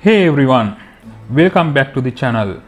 Hey everyone, welcome back to the channel.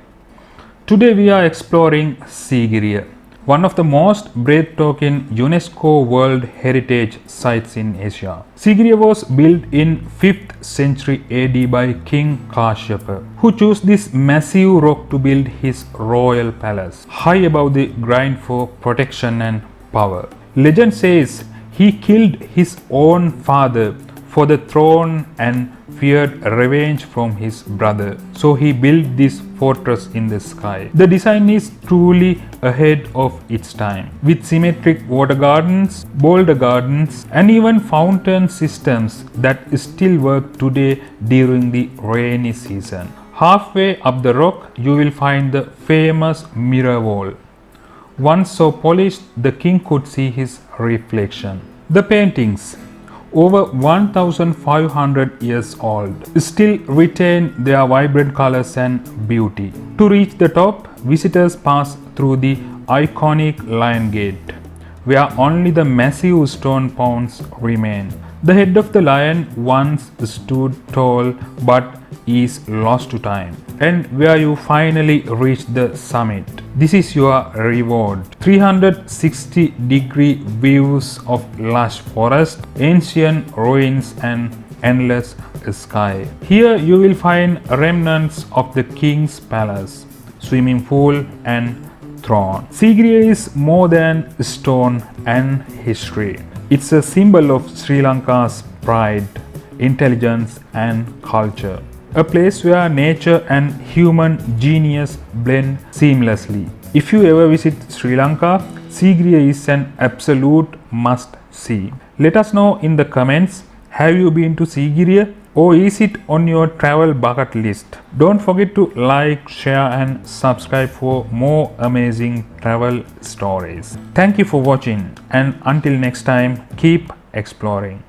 Today we are exploring Sigiriya, one of the most breathtaking UNESCO World Heritage Sites in Asia. Sigiriya was built in 5th century AD by King Kashyapa, who chose this massive rock to build his royal palace, high above the ground for protection and power. Legend says he killed his own father for the throne and feared revenge from his brother. So he built this fortress in the sky. The design is truly ahead of its time, with symmetric water gardens, boulder gardens, and even fountain systems that still work today during the rainy season. Halfway up the rock, you will find the famous mirror wall. Once so polished, the king could see his reflection. The paintings, over 1500 years old, still retain their vibrant colors and beauty. To reach the top, visitors pass through the iconic Lion Gate, where only the massive stone pounds remain. The head of the lion once stood tall but is lost to time, and where you finally reach the summit. This is your reward. 360-degree views of lush forest, ancient ruins and endless sky. Here you will find remnants of the king's palace, swimming pool and throne. Sigiriya is more than stone and history. It's a symbol of Sri Lanka's pride, intelligence and culture. A place where nature and human genius blend seamlessly. If you ever visit Sri Lanka, Sigiriya is an absolute must-see. Let us know in the comments, have you been to Sigiriya or is it on your travel bucket list? Don't forget to like, share and subscribe for more amazing travel stories. Thank you for watching, and until next time, keep exploring.